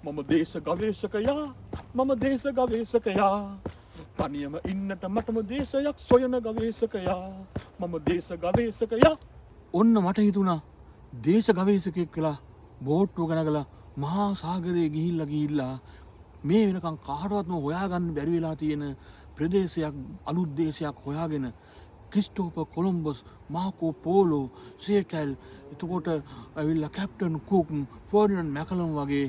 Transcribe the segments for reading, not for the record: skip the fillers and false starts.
මම දේශ ගවේෂකයා මම දේශ ගවේෂකයා තනියම ඉන්නට මටම දේශයක් සොයන ගවේෂකයා මම දේශ ගවේෂකයා ඔන්න මට හිතුණා දේශ ගවේෂකයෙක් කියලා බෝට්ටුව ගනගලා මහා සාගරයේ ගිහිල්ලා මේ වෙනකන් කාටවත්ම හොයාගන්න බැරි වෙලා තියෙන ප්‍රදේශයක් අලුත් දේශයක් හොයාගෙන ක්‍රිස්ටෝෆර් කොලම්බස් මාකෝ පෝලෝ සේටල් එතකොට ඇවිල්ලා කැප්ටන් කුක් ෆර්ඩිනන්ඩ් මැකලම් වගේ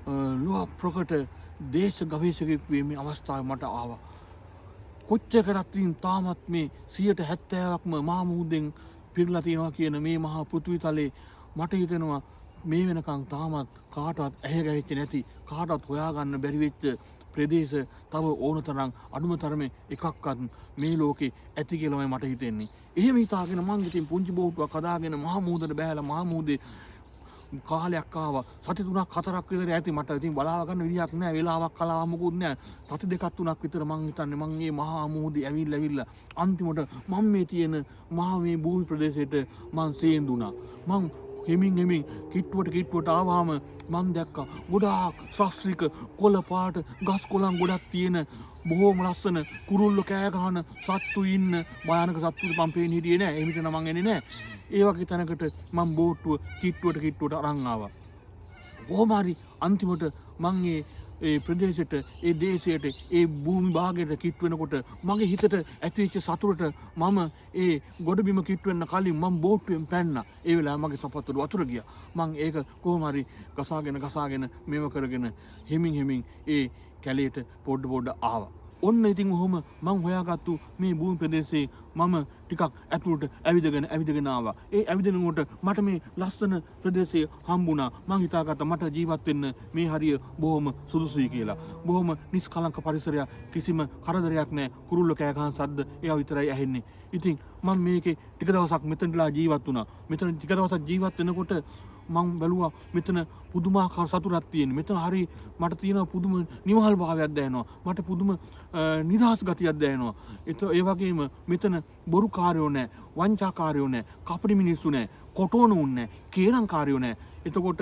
ලෝක ප්‍රකට දේශ ගවේෂකයෙක් වීමේ අවස්ථාව මට ආවා. කොච්චර කරත් තාමත් මේ 70%ක්ම මහා මුහුදෙන් පිරලා තියෙනවා කියන මේ මහා පෘථිවි තලයේ මට හිතෙනවා මේ වෙනකන් තාමත් කාටවත් ඇහැ ගැහිච්ච නැති කාටවත් හොයාගන්න බැරි වෙච්ච ප්‍රදේශ තව ඕන තරම් අඩුම තරමේ එකක්වත් මේ ලෝකේ ඇති කියලාමයි මට හිතෙන්නේ. එහෙම හිතාගෙන මං ඉතින් පුංචි බෝට්ටුවක් හදාගෙන මහා මුහුදට බෑලා මහා මුහුදේ කාලයක් ආවා. සති 3ක් 4ක් විතර ඇති මට ඉතින් බලාව ගන්න විදියක් නැහැ. වෙලාවක් කලාව මොකුත් නැහැ. සති 2ක් 3ක් විතර මං හිතන්නේ මං මේ මහා මුහුදේ ඇවිල්ලා අන්තිමට මම මේ තියෙන මහා මේ භූමි ප්‍රදේශයට මං සේන්දුනා. මං හෙමින් කිට්ටුවට ආවම මං දැක්කා ගොඩාක් ශාස්ත්‍රික කොළ පාට ගස් කොළන් ගොඩක් තියෙන බොහෝම ලස්සන කුරුල්ලෝ කෑ ගහන සත්තු ඉන්න භයානක සත්තු මං පේන්නේ හිටියේ නෑ. එහෙම හිටන මං එන්නේ නෑ. ඒ වගේ තැනකට මං බෝට්ටුව කිට්ටුවට අරන් ආවා. කොහොම හරි අන්තිමට මං ඒ ප්‍රදේශයට ඒ දේශයට ඒ භූමි භාගයට කිට්ටු වෙනකොට මගේ හිතට ඇතිවෙච්ච සතුටට මම ඒ ගොඩබිම කිට්ටු වෙන්න කලින් මම බෝට්ටුවෙන් පැන්නා. ඒ වෙලාව මගේ සපත්තුවට වතුර ගියා. මං ඒක කොහොම හරි ගසාගෙන මේව කරගෙන හිමින් ඒ කැලේට පොඩ ආවා. ඔන්න ඉතින් ඔහොම මං හොයාගත්තු මේ භූමි ප්‍රදේශයේ මම ටිකක් ඇතුළට ඇවිදගෙන ආවා. ඒ ඇවිදිනකොට මට මේ ලස්සන ප්‍රදේශය හම්බුණා. මං හිතාගත්තා මට ජීවත් වෙන්න මේ හරිය බොහොම සුදුසුයි කියලා. බොහොම නිස්කලංක පරිසරයක්, කිසිම කරදරයක් නැහැ. කුරුල්ල කෑ ගහන සද්ද ඒවා විතරයි ඇහෙන්නේ. ඉතින් මම මේකේ ටික දවසක් මෙතනලා ජීවත් වුණා. මෙතන ටික දවසක් ජීවත් වෙනකොට මං බැලුවා මෙතන පුදුමාකාර සතුටක් තියෙන. මෙතන හරි මට තියෙන පුදුම නිවහල් භාවයක් දැනෙනවා. මට පුදුම නිදහස් ගතියක් දැනෙනවා. ඒ වගේම මෙතන බොරුකාරයෝ නැහැ, වංචාකාරයෝ නැහැ, කපටි මිනිස්සු නැහැ, කොටෝනුන් නැහැ, කේරම්කාරයෝ නැහැ. එතකොට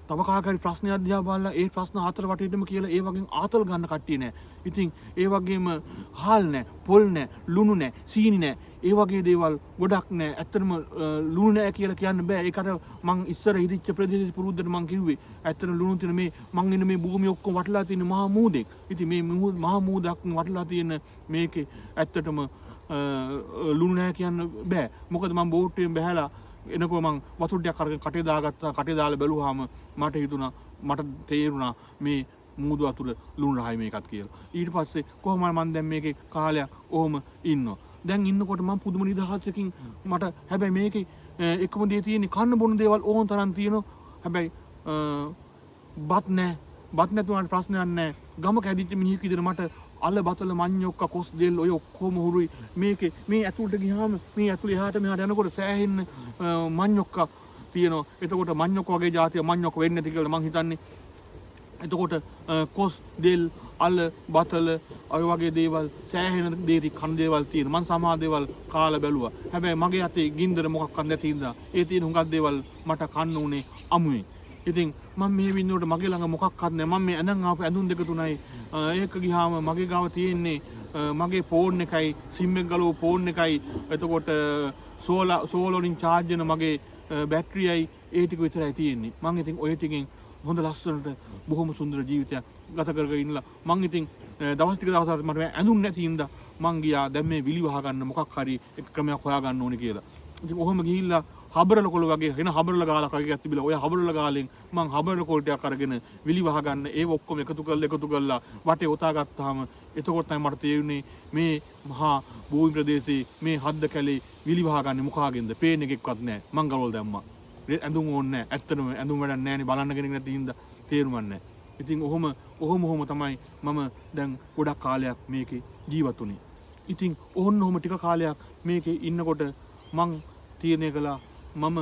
තව කාකාරී ප්‍රශ්නයක් දිහා බලලා ඒ ප්‍රශ්න හතර වටේටම කියලා ඒ වගේ ආතල් ගන්න කට්ටිය නැහැ. ඉතින් ඒ වගේම හාල් නැහැ, පොල් නැහැ, ලුණු නැහැ, සීනි නැහැ. ඒ වගේ දේවල් ගොඩක් නැහැ. ඇත්තටම ලුණු නැහැ කියලා කියන්න බෑ. ඒකට මං ඉස්සර හිටිච්ච ප්‍රදේශ පුරුද්දට මං කිව්වේ ඇත්තටම ලුණු තියෙන මේ මං ඉන්න මේ භූමිය ඔක්කොම වටලා තියෙන මහා මූදෙක්. ඉතින් මේ මහා මූදක් වටලා තියෙන මේකේ ඇත්තටම ලුණු නැහැ කියන්න බෑ. මොකද මං බෝට්ටුවෙන් බහැලා එනකොට මං වතුර ටිකක් අරගෙන කටේ දාගත්තා. කටේ දාලා බැලුවාම මට තේරුණා මේ මූදු වතුර ලුණු රහයි මේකත් කියලා. ඊට පස්සේ කොහොම මම දැන් මේකේ කාලයක් ඔහොම ඉන්නවා. දැන් ඉන්නකොට මම පුදුම නිදහසකින් මට හැබැයි මේකේ එකම දේ තියෙන්නේ කන්න බොන දේවල් ඕන තරම් තියෙනවා. හැබැයි බත් නැතුණාට ප්‍රශ්නයක් නැහැ. ගම කැදිච්ච මිනිහෙක් විදිහට මට අල බතල මඤ්ඤොක්ක කොස් දෙල් ඔය ඔක්කොම හුරුයි. මේකේ මේ ඇතුළට ගියාම මේ ඇතුළේ එහාට මෙහාට යනකොට සෑහෙන්න මඤ්ඤොක්ක තියෙනවා. එතකොට මඤ්ඤොක්ක වගේ જાතිය මඤ්ඤොක්ක වෙන්නේ නැති කියලා මං හිතන්නේ. එතකොට කොස් දෙල් අල බතල ඔය වගේ දේවල් සෑහෙන දේටි කන දේවල් තියෙන. මං සමහර දේවල් කාලා බැලුවා. හැබැයි මගේ අතේ ගින්දර මොකක්වත් නැති ඉඳලා ඒ තියෙන හුඟක් දේවල් මට කන්න උනේ අමුවේ. ඉතින් මම මේ වින්නෝට මගේ ළඟ මොකක්වත් නැහැ. මම මේ ඇඳන් ආපු ඇඳුම් දෙක තුනයි. ඒක ගියාම මගේ ගාව තියෙන්නේ මගේ ෆෝන් එකයි, සිම් එක ගලව ෆෝන් එකයි. එතකොට සෝලර් වලින් charge වෙන මගේ බැටරියයි ඒ ටික විතරයි තියෙන්නේ. මම ඉතින් ඔය ටිකෙන් හොඳ ලස්සනට බොහොම සුන්දර ජීවිතයක් ගත කරගෙන ඉන්නලා මං ඉතින් දවස් ටික දවසක් මට ඇඳුම් නැති හින්දා මං ගියා දැන් මේ විලි වහ ගන්න මොකක් හරි එක ක්‍රමයක් හොයා ගන්න ඕනේ කියලා. ඉතින් ඔහොම ගිහිල්ලා හබරල කොළ වගේ වෙන හබරල ගාලක් වගේ එකක් තිබිලා ඔය හබරල ගාලෙන් මං හබරල කොළ ටිකක් අරගෙන විලි වහ ගන්න ඒව ඔක්කොම එකතු කරලා වටේ ඔතා ගත්තාම එතකොට තමයි මට තේරුනේ මේ මහා භූමි ප්‍රදේශයේ මේ හද්ද කැලේ විලි වහ ගන්න මොකාගෙන්ද පේන එකෙක්වත් නැහැ. මං ගලවල දැම්මා. ඇඳුම් ඕනේ නැහැ. ඇත්තටම ඇඳුම් වැඩක් නැහැ නේ බලන්න කෙනෙක් නැති හින්දා තේරුම්ක් නැහැ. ඉතින් ඔහොම තමයි මම දැන් ගොඩක් කාලයක් මේකේ ජීවත් වුනේ. ඉතින් ඔහොම ටික කාලයක් මේකේ ඉන්නකොට මං තීරණය කළා මම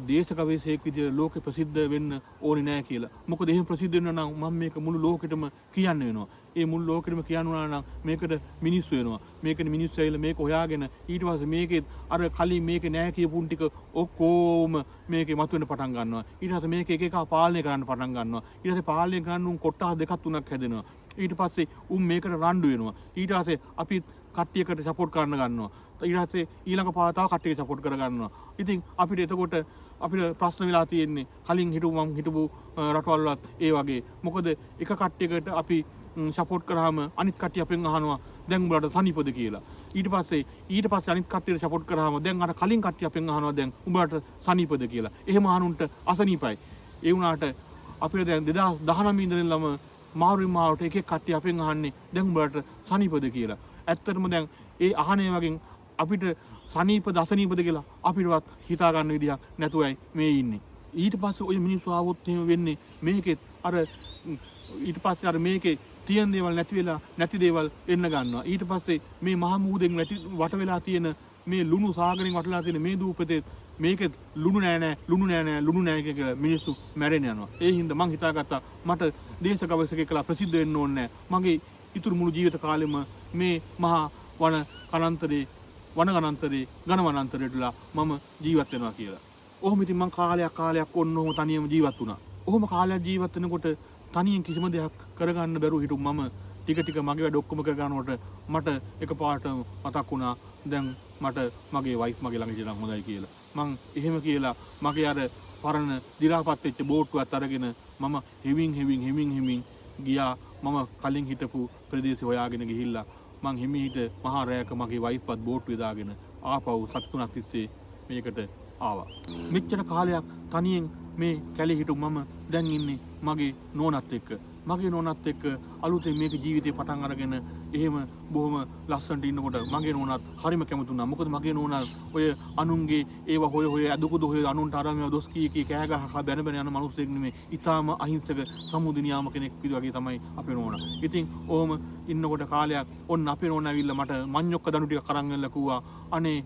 දේශ ගවේෂකයෙක් විදියට ලෝකෙ ප්‍රසිද්ධ වෙන්න ඕනේ නැහැ කියලා. මොකද එහෙම ප්‍රසිද්ධ වෙන්න නම් මම මේක මුළු ලෝකෙටම කියන්න වෙනවා. ඒ මුල් ලෝකෙම කියනවා නම් මේකට මිනිස්සු වෙනවා. මේකට මිනිස්සු ඇවිල්ලා මේක හොයාගෙන ඊට පස්සේ මේකේ අර කලින් මේකේ නෑ කියපුන් ටික ඔක්කොම මේකේ මතුවෙන්න පටන් ගන්නවා. ඊට පස්සේ මේක එක එක පාලනය කරන්න පටන් ගන්නවා. ඊට පස්සේ පාලනය කරන්න උන් කොටස් දෙකක් තුනක් හැදෙනවා. ඊට පස්සේ උන් මේකට රණ්ඩු වෙනවා. ඊට පස්සේ අපි කට්ටියකට සපෝට් කරන්න ගන්නවා. ඊට පස්සේ ඊළඟ පාතාව කට්ටිය සපෝට් කර ගන්නවා. ඉතින් අපිට එතකොට අපිට ප්‍රශ්න වෙලා තියෙන්නේ කලින් හිටපු රටවල්වත් ඒ වගේ. මොකද එක කට්ටියකට අපි සපෝට් කරාම අනිත් කට්ටිය අපෙන් අහනවා දැන් උඹලට සනීපද කියලා. ඊට පස්සේ අනිත් කට්ටියට සපෝට් කරාම දැන් අර කලින් කට්ටිය අපෙන් අහනවා දැන් උඹලට සනීපද කියලා. එහෙම අහනුන්ට අසනීපයි. ඒ වුණාට අපිට දැන් 2019 ඉඳන්ලම මාරුවෙන් මාරුවට එක එක කට්ටිය අපෙන් අහන්නේ දැන් උඹලට සනීපද කියලා. ඇත්තටම දැන් ඒ අහනේ වගේ අපිට සනීපද අසනීපද කියලා අපිටවත් හිතා ගන්න විදිහක් නැතුවයි මේ ඉන්නේ. ඊට පස්සේ ওই මිනිස්සු ආවොත් එහෙම වෙන්නේ මේකෙත් අර ඊට පස්සේ අර මේකේ තියෙන දේවල් නැති දේවල් එන්න ගන්නවා. ඊට පස්සේ මේ මහා මුහුදෙන් වට වෙලා තියෙන මේ ලුණු සාගරෙන් වටලා තියෙන මේ දූපතේ මේකෙත් ලුණු නෑ කියලා මිනිස්සු මැරෙන්න යනවා. ඒ හින්දා මං හිතාගත්තා මට දේශ ගවේෂකයෙක් කියලා ප්‍රසිද්ධ වෙන්න ඕනේ නෑ. මගේ ඉතුරු මුළු ජීවිත කාලෙම මේ මහා ඝන වනාන්තරයටලා මම ජීවත් වෙනවා කියලා. ඔහොම ඉතින් මං කාලයක් ඔන්නෝම තනියම ජීවත් වුණා. ඔහොම කාලයක් ජීවත් වෙනකොට තනියෙන් කිසිම දෙයක් කරගන්න බැරුව හිටු මම ටික මගේ වැඩ ඔක්කොම කරගන්නකොට මට එකපාරට මතක් වුණා දැන් මට මගේ වයිෆ් මගේ ළඟ ඉඳලා හොඳයි කියලා. මං එහෙම කියලා මගේ අර පරණ දි รา පත් වෙච්ච බෝට්ටුවත් අරගෙන මම හෙමින් ගියා. මම කලින් හිටපු ප්‍රදේශය හොයාගෙන ගිහිල්ලා මං හිමීට මහා රෑයක මගේ වයිෆ්වත් බෝට්ටුවේ දාගෙන ආපහු සත් තුනක් තිස්සේ මේකට ආවා. මෙච්චර කාලයක් තනියෙන් මේ කැලේ හිටු මම දැන් ඉන්නේ මගේ නෝනත් එක්ක. මගේ නෝනත් එක්ක අලුතෙන් මේක ජීවිතේ පටන් අරගෙන එහෙම බොහොම ලස්සනට ඉන්නකොට මගේ නෝනත් හරිම කැමති වුණා. මොකද මගේ නෝනා ඔය අනුන්ගේ ඒව හොය අදුකුදු හොය අනුන්ට අරන් දොස් කී කෑ ගහලා බැන යන මිනිස්සෙක් නෙමෙයි. ඊටාම අහිංසක සමුදිනියාම කෙනෙක් වගේ තමයි අපේ නෝනා. ඉතින් ඔහොම ඉන්නකොට කාලයක් ඔන්න අපේ නෝනා ඇවිල්ලා මට මඤ්ඤොක්ක දණු ටික කරන් එල්ල කිව්වා. අනේ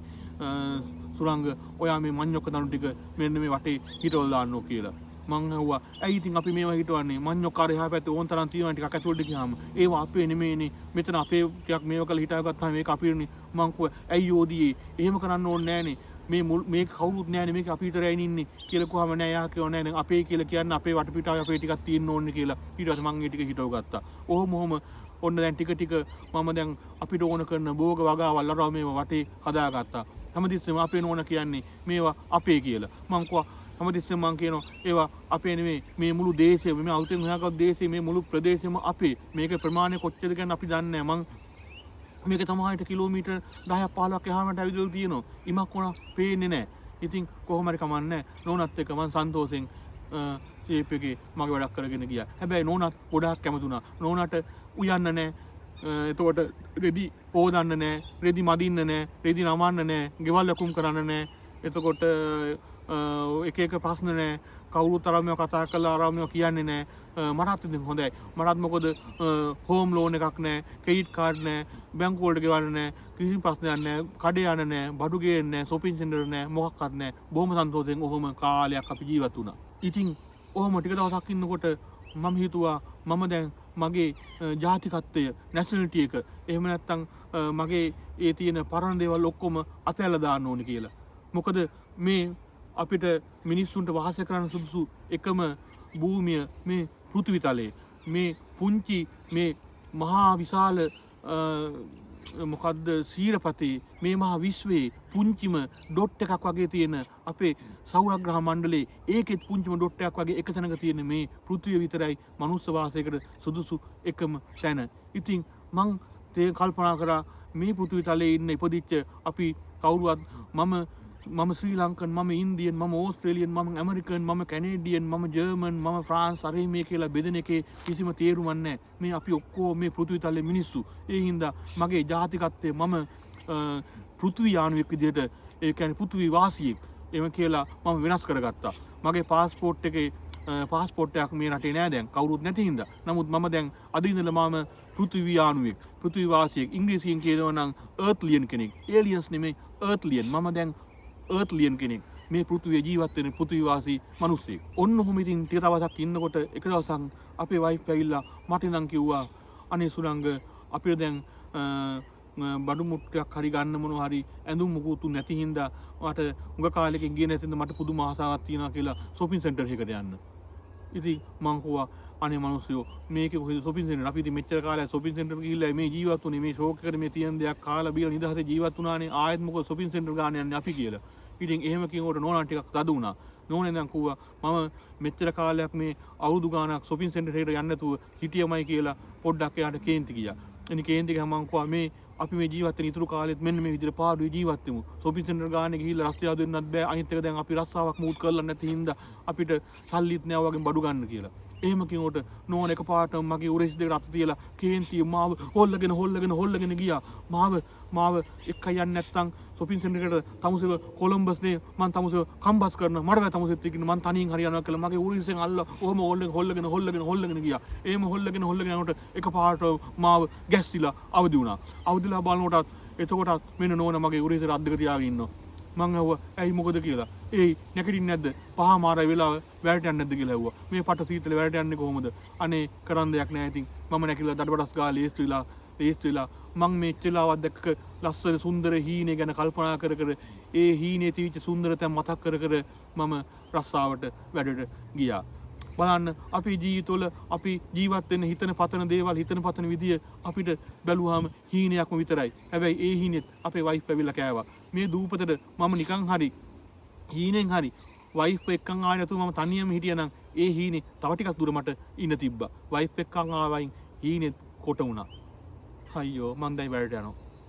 සුරංග ඔයා මේ මඤ්ඤොක්ක දණු ටික මෙන්න මේ වටේ හිටවල දාන්නෝ කියලා. මං ඇහුවා ඇයි ඉතින් අපි මේවා හිටවන්නේ මඤ්ඤොක්ක අර එහා පැත්තේ ඕන් තරම් තියෙනවා ටිකක් ඇතුළට ගියාම ඒවා අපේ නෙමෙයිනේ මෙතන අපේ ටිකක් මේවා කරලා හිටවගත්තාම මේක අපිනේ. මං කිව්වා ඇයි යෝදී එහෙම කරන්න ඕනේ නෑනේ මේ කවුරුත් නෑනේ මේක අපි විතරයි ඉන්නේ කියලා කිව්වම නෑ යා කියෝ නෑ අපේ කියලා කියන්නේ අපේ වටපිටාවේ අපේ ටිකක් තියෙන්න ඕනේ කියලා. ඊට පස්සේ මං ඒ ටික හිටව ගත්තා. ඔහොම ඔන්න දැන් ටික මම දැන් අපිට ඕන කරන භෝග වගාවල් අරව මේවා වටේ හදාගත්තා. හැමතිස්සෙම අපේ නෝන කියන්නේ මේවා අපේ කියලා. මං කිව්වා හැමතිස්සෙම මං කියනවා ඒවා අපේ නෙමෙයි මේ මුළු දේශය මේ අලුතෙන් හොයාගත් දේශය මේ මුළු ප්‍රදේශෙම අපේ. මේක ප්‍රමාණය කොච්චරද කියන්නේ අපි දන්නේ නැහැ. මං මේක තමයි කිලෝමීටර් 10ක් 15ක් එහාමට ඇවිදලා තියෙනවා. ඉමක් වුණා පේන්නේ නැහැ. ඉතින් කොහොම හරි කමන්නේ නෝනත් එක්ක මං සන්තෝෂෙන් ෂේප් එකේ මගේ වැඩක් කරගෙන ගියා. හැබැයි නෝනත් ගොඩාක් කැමති වුණා. නෝනට උයන්න නැහැ. එතකොට රෙදි පොදන්න නැහැ. රෙදි මදින්න නැහැ. රෙදි නමන්න නැහැ. ගෙවල් ලකුම් කරන්න නැහැ. එතකොට එක ප්‍රශ්න නැහැ. කවුරුත් අරමිය කතා කරලා අරමිය කියන්නේ නැහැ. මටත් ඉතින් හොඳයි. මටත් මොකද හෝම් ලෝන් එකක් නැහැ. ක්‍රෙඩිට් කාඩ් නැහැ. බැංකු වලට ගෙවන්න නැහැ. කිසිම ප්‍රශ්නයක් නැහැ. කඩේ යන්න නැහැ. බඩු ගේන්න නැහැ. shopping center නැහැ. මොකක්වත් නැහැ. බොහොම සන්තෝෂෙන් ඔහොම කාලයක් අපි ජීවත් වුණා. ඉතින් ඔහොම ටික දවසක් ඉන්නකොට මම හිතුවා මම දැන් මගේ ජාතිකත්වය නැෂනලිටි එක එහෙම නැත්නම් මගේ ඒ තියෙන පරණ දේවල් ඔක්කොම අතහැරලා දාන්න ඕනේ කියලා. මොකද මේ අපිට මිනිස්සුන්ට වාසය කරන්න සුදුසු එකම භූමිය මේ පෘථිවි තලයේ මේ පුංචි මේ මහා විශාල මොකද්ද සීරපතේ මේ මහා විශ්වයේ පුංචිම ඩොට් එකක් වගේ තියෙන අපේ සෞරග්‍රහ මණ්ඩලයේ ඒකෙත් පුංචිම ඩොට් එකක් වගේ එක තැනක තියෙන මේ පෘථිවිය විතරයි මනුස්ස වාසයකට සුදුසු එකම තැන. ඉතින් මං කල්පනා කරා මේ පෘථිවි තලයේ ඉන්න ඉපදිච්ච අපි කවුරුවත් මම ශ්‍රී ලංකන් මම ඉන්දියන් මම ඕස්ට්‍රේලියන් මම ඇමරිකන් මම කැනේඩියන් මම ජර්මන් මම ෆ්‍රාන්ස් අරේ මේ කියලා බෙදෙන එකේ කිසිම තේරුමක් නැහැ. මේ අපි ඔක්කොම මේ පෘථිවි තලයේ මිනිස්සු. ඒ හින්දා මගේ ජාතිකත්වය මම පෘථිවි යානුවෙක් විදිහට ඒ කියන්නේ පෘථිවි වාසියෙක් එහෙම කියලා මම වෙනස් කරගත්තා. මගේ පාස්පෝර්ට් එකේ පාස්පෝර්ට් එකක් මේ රටේ නෑ දැන් කවුරුත් නැති හින්දා. නමුත් මම දැන් අද ඉඳලා මම පෘථිවි යානුවෙක් පෘථිවි වාසියෙක්. ඉංග්‍රීසියෙන් කියනවා නම් earthlian කෙනෙක්. aliens නෙමෙයි earthlian. මම දැන් earthlian කෙනෙක්. මේ පෘථිවියේ ජීවත් වෙන පෘථිවිවාසී මිනිස්සෙක්. ඔන්න ඔහොම ඉතින් ටික දවසක් ඉන්නකොට එක දවසක් අපේ වයිෆ් ඇවිල්ලා මට ඉඳන් කිව්වා අනේ සුළංග අපිට දැන් බඩු මුට්ටයක් හරි ගන්න මොනවා හරි ඇඳුම් මුකුත් නැති හින්දා මට උඟ කාලෙකින් ගියේ නැතිඳ මට පුදුම ආසාවක් තියෙනවා කියලා shopping center එකකට යන්න. ඉතින් මං කිව්වා අනේ මිනිස්සුયો මේකේ කොහෙද shopping center අපි ඉතින් මෙච්චර කාලයක් shopping center එකට ගිහිල්ලා මේ ජීවත් වුනේ මේ ෂෝක් එකට මේ තියෙන දෙයක් කාලා බීලා නිදහසේ ජීවත් වුණානේ ආයෙත් මොකද shopping center ගාන යන්නේ අපි කියලා. ඉතින් එහෙම කියනකොට නෝනා ටිකක් තද වුණා. නෝනේ දැන් කිව්වා මම මෙච්චර කාලයක් මේ අවුරුදු ගාණක් shopping center එකට යන්නේ නැතුව හිටියමයි කියලා පොඩ්ඩක් එයාට කේන්ති ගියා. එනි කේන්ති ගියාම මං කිව්වා මේ අපි මේ ජීවත් වෙන ඉතුරු කාලෙත් මෙන්න මේ විදිහට පාඩුවේ ජීවත් වෙමු. shopping center ගානේ ගිහිල්ලා රස්තියාව දෙන්නත් බෑ. අනිත් එක දැන් අපි රස්සාවක් මූත් කරලා නැති හින්දා අපිට සල්ලිත් නෑ වගේ බඩු ගන්න කියලා. එහෙම කිනකොට නෝන එකපාරටම මගේ උරහිස් දෙක රත් තියලා කේන්තිය මාව හොල්ලගෙන ගියා. මාව එක්ක යන්නේ නැත්තම් shopping center එකට තමුසෙව කොලම්බස් නේ මං තමුසෙව කම්බස් කරන මඩ බෑ තමුසෙත් එක්ක මං තනියෙන් හරි යනවා කියලා මගේ උරහිසෙන් අල්ල ඔහම හොල්ලගෙන ගියා. එහෙම හොල්ලගෙන යනකොට එකපාරට මාව ගැස්සිලා අවදි වුණා. අවදිලා බලනකොටත් එතකොටත් මෙන්න නෝන මගේ උරහිස රත් දෙක තියාගෙන ඉන්නවා. මං ඇහුවා ඇයි මොකද කියලා. ඒයි නැගිටින්නේ නැද්ද? පහමාරයි වෙලාව වැඩට යන්නේ නැද්ද කියලා ඇහුවා. මේ පට සීතල වැඩට යන්නේ කොහොමද? අනේ කරන්න දෙයක් නැහැ ඉතින්. මම නැකිලා දඩබඩස් ගාලා ලේස්තු වෙලා මං මේ චලාවක් දැක්ක ලස්සන සුන්දර හීනේ ගැන කල්පනා කර ඒ හීනේ තියච්ච සුන්දරතම මතක් කර මම රස්සාවට වැඩට ගියා. බලන්න අපි ජීවිතවල අපි ජීවත් වෙන්න හිතන පතන දේවල් හිතන පතන විදිය අපිට බැලුවාම හීනයක්ම විතරයි. හැබැයි ඒ හීනෙත් අපේ වයිෆ් ඇවිල්ලා කෑවා. මේ දූපතට මම නිකන් හරි හීනෙන් හරි වයිෆ් එක්කන් ආවේ නැතුව මම තනියම හිටියනම් ඒ හීනේ තව ටිකක් දුර මට ඉන්න තිබ්බා. වයිෆ් එක්කන් ආවයින් හීනෙත් කොට වුණා. අයියෝ මං දැන් වැඩට යනවා.